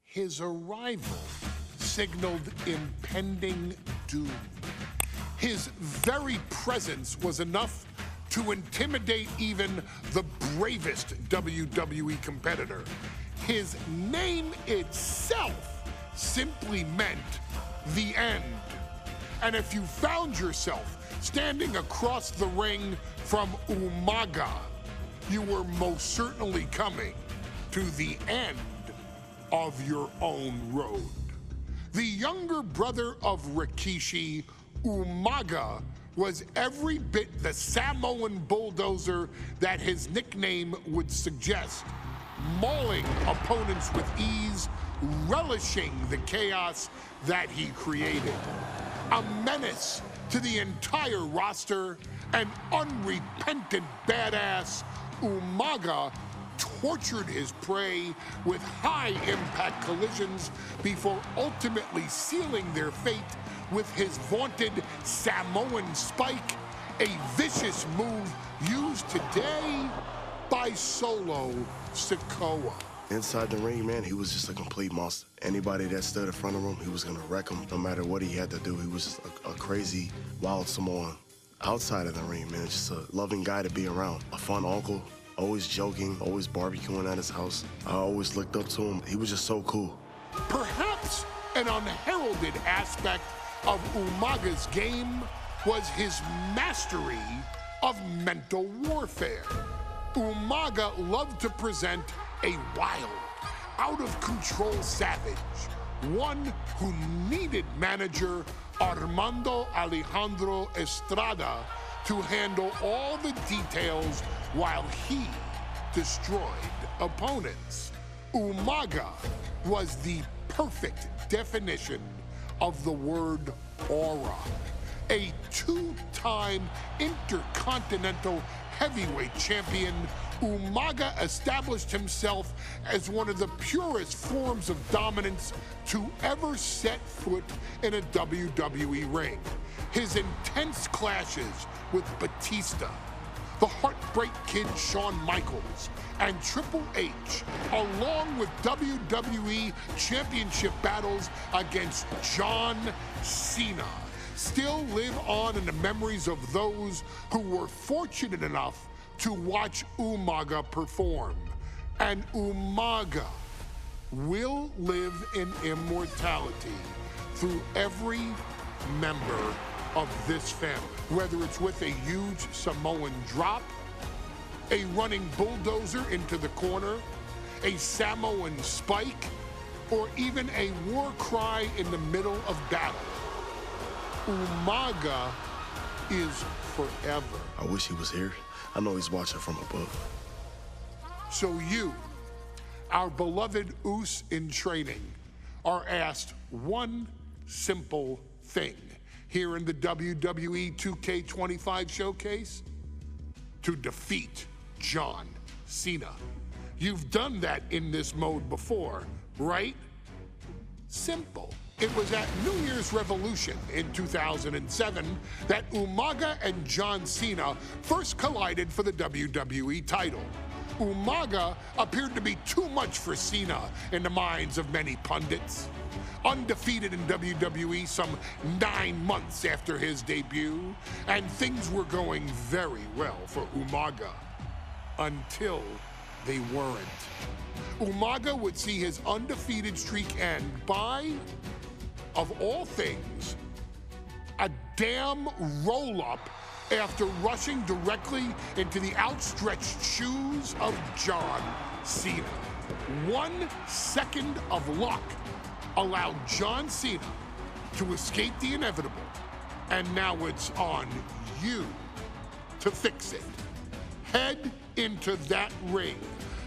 His arrival signaled impending doom. His very presence was enough to intimidate even the bravest WWE competitor. His name itself simply meant the end. And if you found yourself standing across the ring from Umaga, you were most certainly coming to the end of your own road. The younger brother of Rikishi, Umaga, was every bit the Samoan bulldozer that his nickname would suggest, mauling opponents with ease, relishing the chaos that he created. A menace to the entire roster, an unrepentant badass, Umaga tortured his prey with high-impact collisions before ultimately sealing their fate with his vaunted Samoan spike, a vicious move used today by Solo Sikoa. Inside the ring, man, he was just a complete monster. Anybody that stood in front of him, he was gonna wreck him no matter what he had to do. He was just a crazy, wild Samoan. Outside of the ring, man, just a loving guy to be around. A fun uncle, always joking, always barbecuing at his house. I always looked up to him. He was just so cool. Perhaps an unheralded aspect of Umaga's game was his mastery of mental warfare. Umaga loved to present a wild, out-of-control savage, one who needed manager Armando Alejandro Estrada to handle all the details while he destroyed opponents. Umaga was the perfect definition of the word aura. A two-time intercontinental heavyweight champion, Umaga established himself as one of the purest forms of dominance to ever set foot in a WWE ring. His intense clashes with Batista, the Heartbreak Kid Shawn Michaels, and Triple H, along with WWE Championship battles against John Cena, still live on in the memories of those who were fortunate enough to watch Umaga perform. And Umaga will live in immortality through every member of this family, whether it's with a huge Samoan drop, a running bulldozer into the corner, a Samoan spike, or even a war cry in the middle of battle. Umaga is forever. I wish he was here. I know he's watching from above. So you, our beloved Us in training, are asked one simple thing here in the WWE 2K25 showcase: to defeat John Cena. You've done that in this mode before, right? Simple. It was at New Year's Revolution in 2007 that Umaga and John Cena first collided for the WWE title. Umaga appeared to be too much for Cena in the minds of many pundits. Undefeated in WWE some 9 months after his debut, and things were going very well for Umaga. Until they weren't. Umaga would see his undefeated streak end by, of all things, a damn roll-up after rushing directly into the outstretched shoes of John Cena. 1 second of luck allowed John Cena to escape the inevitable, and now it's on you to fix it. Head into that ring,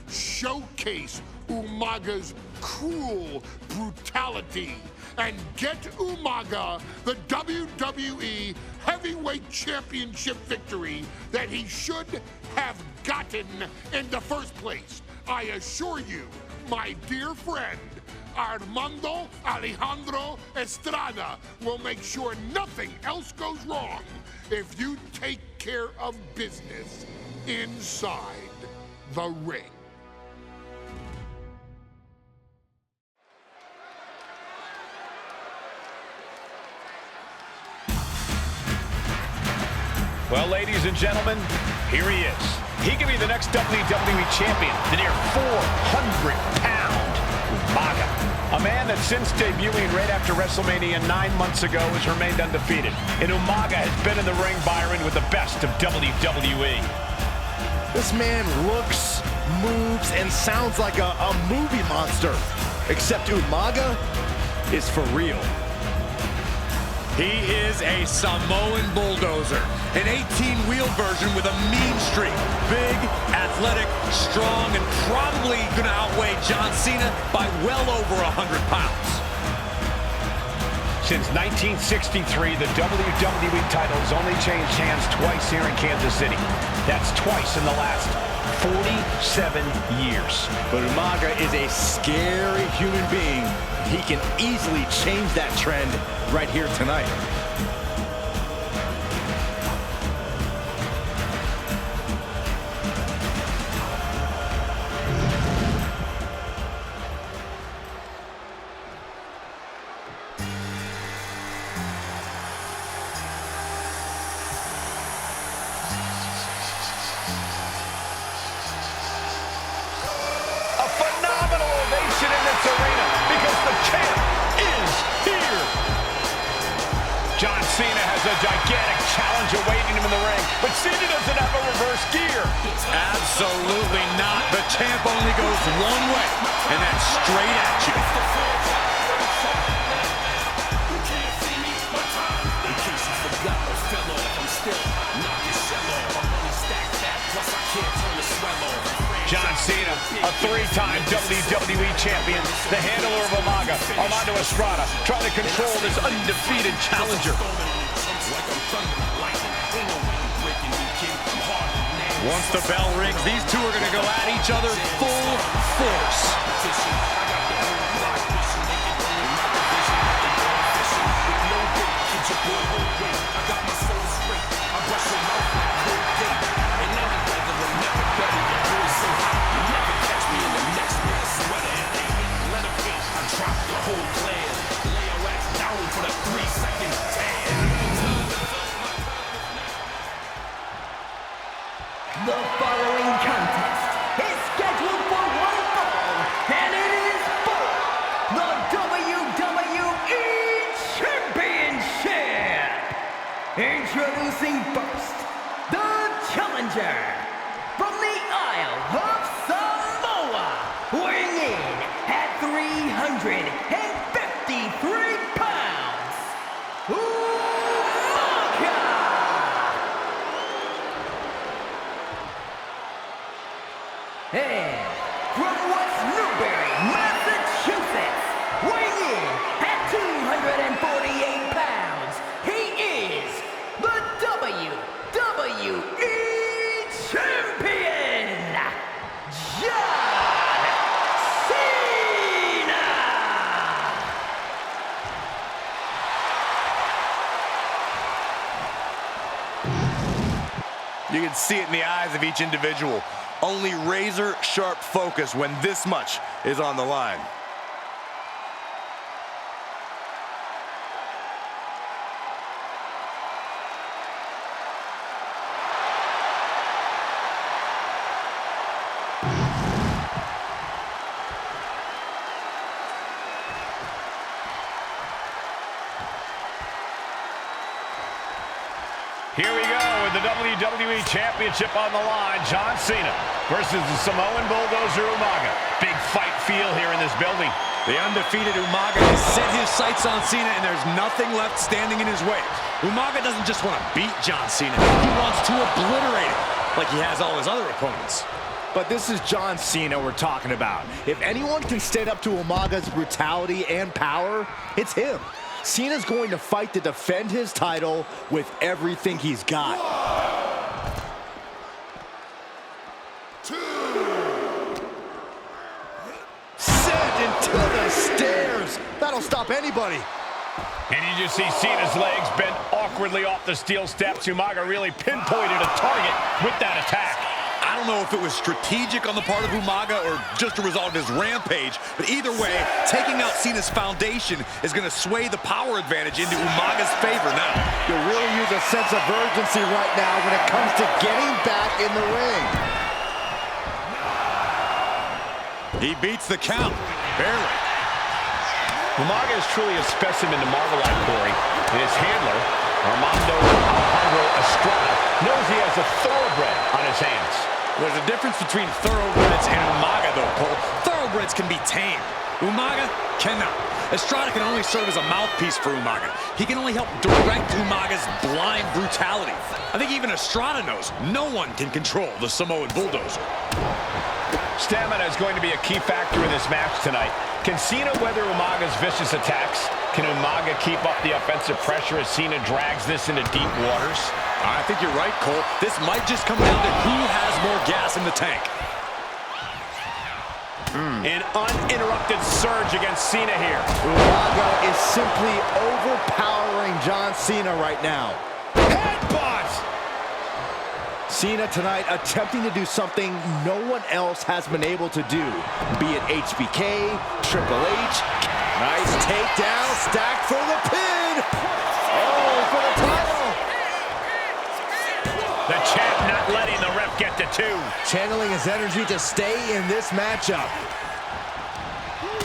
showcase Umaga's cruel brutality, and get Umaga the WWE Heavyweight Championship victory that he should have gotten in the first place. I assure you, my dear friend, Armando Alejandro Estrada will make sure nothing else goes wrong if you take care of business inside the ring. Well, ladies and gentlemen, here he is. He could be the next WWE Champion, the near 400-pound Umaga. A man that since debuting right after WrestleMania 9 months ago has remained undefeated. And Umaga has been in the ring, Byron, with the best of WWE. This man looks, moves, and sounds like a movie monster. Except Umaga is for real. He is a Samoan bulldozer, an 18-wheel version with a mean streak. Big, athletic, strong, and probably going to outweigh John Cena by well over 100 pounds. Since 1963, the WWE title has only changed hands twice here in Kansas City. That's twice in the last 47 years. But Umaga is a scary human being. He can easily change that trend right here tonight. John Cena has a gigantic challenge awaiting him in the ring, but Cena doesn't have a reverse gear. Absolutely not. The champ only goes one way, and that's straight at you. John Cena, a 3-time WWE Champion, the handler of Umaga, Armando Estrada, trying to control this undefeated challenger. Once the bell rings, these two are going to go at each other full force. The following contest is scheduled for one fall, and it is for the WWE Championship. Introducing first, the challenger from the Isle of Samoa, weighing in at 353 pounds, Umaga. And from West Newbury, Massachusetts, weighing in at 248 pounds, he is the WWE Champion, John Cena! You can see it in the eyes of each individual. Only razor-sharp focus when this much is on the line. Here we go with the WWE Championship on the line. John Cena versus the Samoan bulldozer Umaga. Big fight feel here in this building. The undefeated Umaga has set his sights on Cena, and there's nothing left standing in his way. Umaga doesn't just want to beat John Cena. He wants to obliterate him like he has all his other opponents. But this is John Cena we're talking about. If anyone can stand up to Umaga's brutality and power, it's him. Cena's going to fight to defend his title with everything he's got. 1, 2. Sent into the stairs. That'll stop anybody. And you just see Cena's legs bent awkwardly off the steel steps. Umaga really pinpointed a target with that attack. I don't know if it was strategic on the part of Umaga or just a result of his rampage, but either way, taking out Cena's foundation is going to sway the power advantage into Umaga's favor now. You'll really use a sense of urgency right now when it comes to getting back in the ring. He beats the count, barely. Umaga is truly a specimen to marvel at, Corey. And his handler, Armando Estrada, knows he has a thoroughbred on his hands. There's a difference between thoroughbreds and Umaga, though, Cole. Thoroughbreds can be tamed. Umaga cannot. Estrada can only serve as a mouthpiece for Umaga. He can only help direct Umaga's blind brutality. I think even Estrada knows no one can control the Samoan Bulldozer. Stamina is going to be a key factor in this match tonight. Can Cena weather Umaga's vicious attacks? Can Umaga keep up the offensive pressure as Cena drags this into deep waters? I think you're right, Cole. This might just come down to who has more gas in the tank. An uninterrupted surge against Cena here. Umaga is simply overpowering John Cena right now. Headbutt! Cena tonight attempting to do something no one else has been able to do, be it HBK, Triple H. Nice takedown, stacked for the pin. Oh, for the title. The champ not letting the ref get to two. Channeling his energy to stay in this matchup.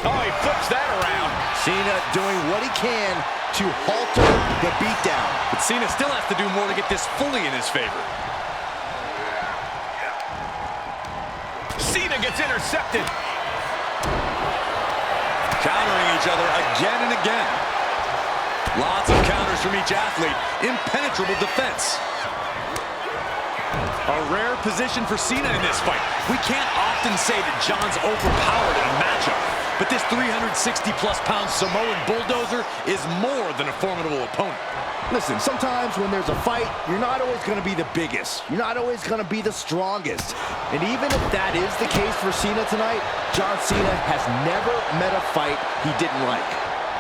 Oh, he flips that around. Cena doing what he can to halter the beatdown. But Cena still has to do more to get this fully in his favor. Cena gets intercepted. Countering each other again and again. Lots of counters from each athlete. Impenetrable defense. A rare position for Cena in this fight. We can't often say that John's overpowered in a matchup, but this 360-plus pound Samoan Bulldozer is more than a formidable opponent. Listen, sometimes when there's a fight, you're not always going to be the biggest. You're not always going to be the strongest. And even if that is the case for Cena tonight, John Cena has never met a fight he didn't like.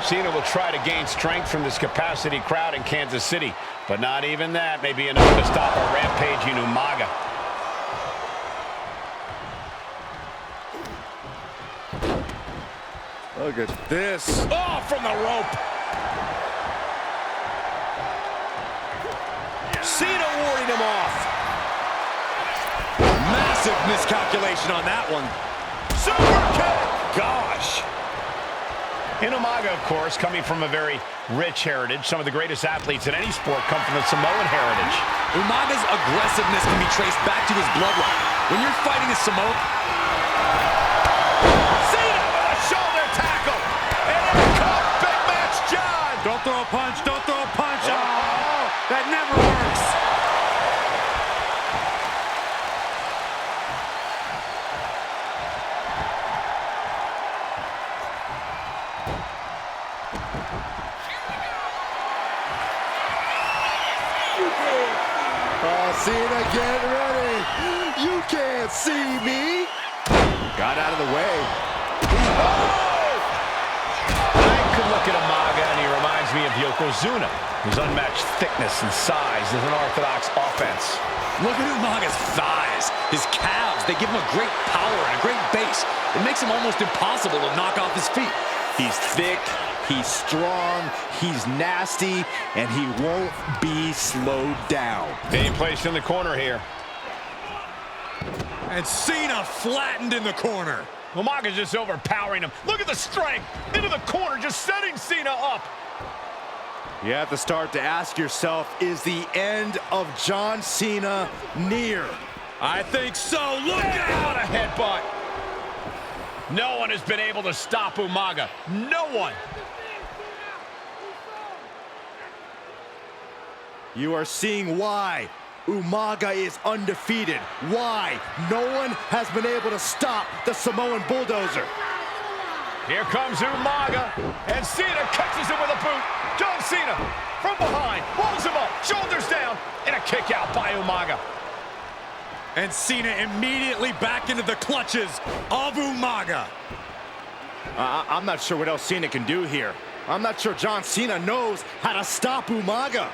Cena will try to gain strength from this capacity crowd in Kansas City, but not even that may be enough to stop a rampage in Umaga. Look at this. Oh, from the rope. Cena warding him off. Massive miscalculation on that one. Super kick. Gosh. In Umaga, of course, coming from a very rich heritage. Some of the greatest athletes in any sport come from the Samoan heritage. Umaga's aggressiveness can be traced back to his bloodline. When you're fighting a Samoan... Cena with a shoulder tackle. And here comes Big Match John. Don't throw a punch. Don't throw a punch. Oh, that never works. Cena, get ready. You can't see me. Got out of the way. I could look at Umaga, and he reminds me of Yokozuna, whose unmatched thickness and size is an orthodox offense. Look at Umaga's thighs, his calves. They give him a great power and a great base. It makes him almost impossible to knock off his feet. He's thick, he's strong, he's nasty, and he won't be slowed down. Being placed in the corner here. And Cena flattened in the corner. Umaga's just overpowering him. Look at the strength. Into the corner, just setting Cena up. You have to start to ask yourself, is the end of John Cena near? I think so. Look out! What a headbutt. No one has been able to stop Umaga. No one. You are seeing why Umaga is undefeated. Why no one has been able to stop the Samoan Bulldozer. Here comes Umaga, and Cena catches him with a boot. John Cena from behind, rolls him up, shoulders down, and a kick out by Umaga. And Cena immediately back into the clutches of Umaga. I'm not sure what else Cena can do here. I'm not sure John Cena knows how to stop Umaga.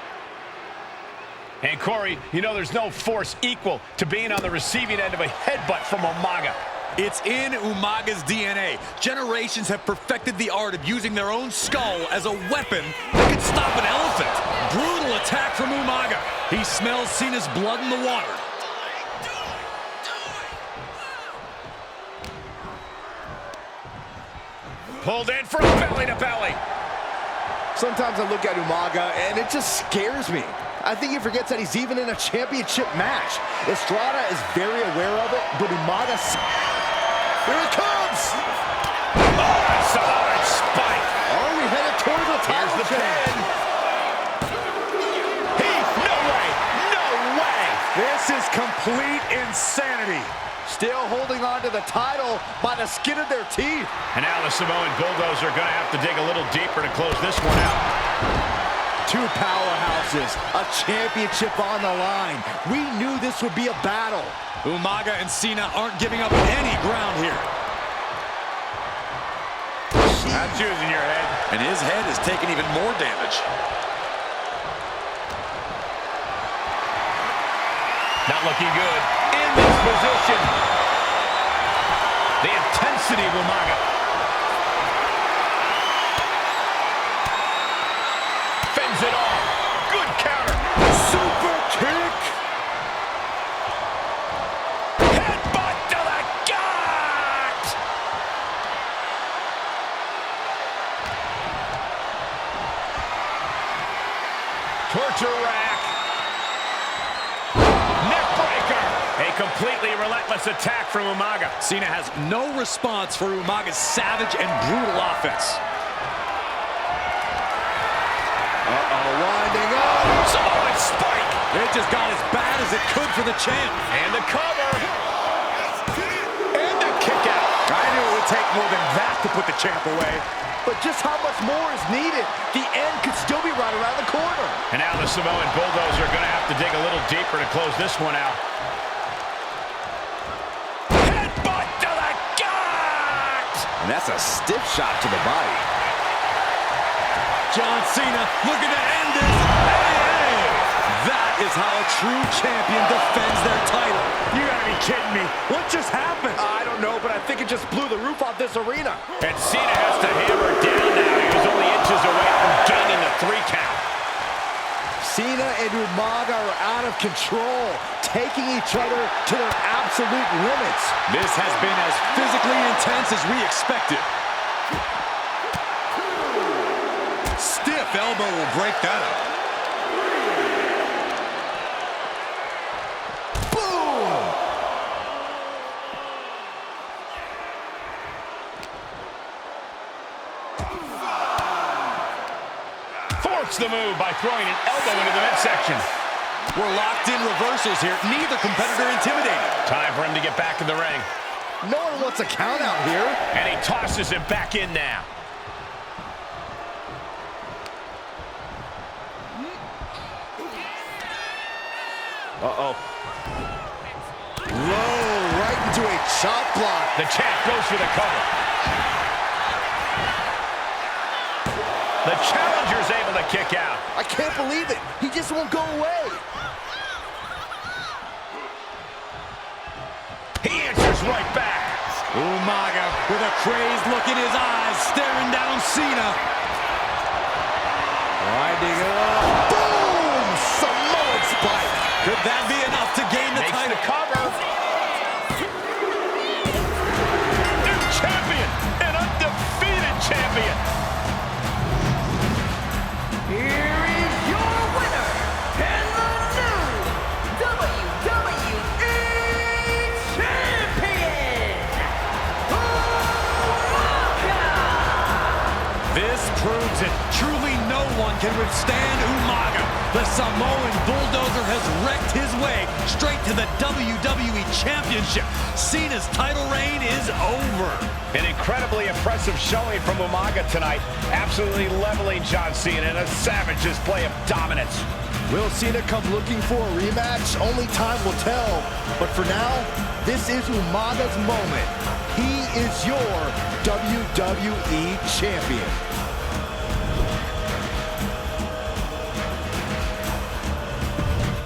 And Corey, you know there's no force equal to being on the receiving end of a headbutt from Umaga. It's in Umaga's DNA. Generations have perfected the art of using their own skull as a weapon that can stop an elephant. Brutal attack from Umaga. He smells Cena's blood in the water. Pulled in from belly to belly. Sometimes I look at Umaga and it just scares me. I think he forgets that he's even in a championship match. Estrada is very aware of it, but Umaga... Here it comes! Oh, Samoan spike. Are we headed toward the title? Here's the change? pin. No way, no way. This is complete insanity. Still holding on to the title by the skin of their teeth. And now the Samoan Bulldozer are going to have to dig a little deeper to close this one out. Two powerhouses, a championship on the line. We knew this would be a battle. Umaga and Cena aren't giving up any ground here. That's using your head. And his head is taking even more damage. Not looking good in this position. The intensity of Umaga. Fends it off. Good counter. Super kick. Headbutt to the gut. Torture rack. A completely relentless attack from Umaga. Cena has no response for Umaga's savage and brutal offense. Winding up. Samoan spike. It just got as bad as it could for the champ. And the cover. And the kick out. I knew it would take more than that to put the champ away. But just how much more is needed? The end could still be right around the corner. And now the Samoan Bulldozer are going to have to dig a little deeper to close this one out. Headbutt to the gut! And that's a stiff shot to the body. John Cena looking to end this. Hey! That is how a true champion defends their title. You gotta be kidding me. What just happened? I don't know, but I think it just blew the roof off this arena. And Cena has to hammer it down now. He was only inches away from gaining the 3 count. Cena and Umaga are out of control, taking each other to their absolute limits. This has been as physically intense as we expected. Stiff elbow will break that up. Boom! Forced the move by throwing an elbow into the midsection. We're locked in reversals here. Neither competitor intimidated. Time for him to get back in the ring. No one wants a count out here. And he tosses him back in now. Uh-oh. Low, right into a chop block. The champ goes for the cover. The challenger's able to kick out. I can't believe it. He just won't go away. He answers right back. Umaga with a crazed look in his eyes, staring down Cena. Winding it up. Boom! Samoan spike. Could that be enough to gain the Makes title? the cover. New champion, an undefeated champion. Here is your winner, and the new WWE Champion, Umaga! This proves it. Truly no one can withstand Umaga. The Samoan Bulldozer has wrecked his way straight to the WWE Championship. Cena's title reign is over. An incredibly impressive showing from Umaga tonight. Absolutely leveling John Cena in a savage display of dominance. Will Cena come looking for a rematch? Only time will tell. But for now, this is Umaga's moment. He is your WWE Champion.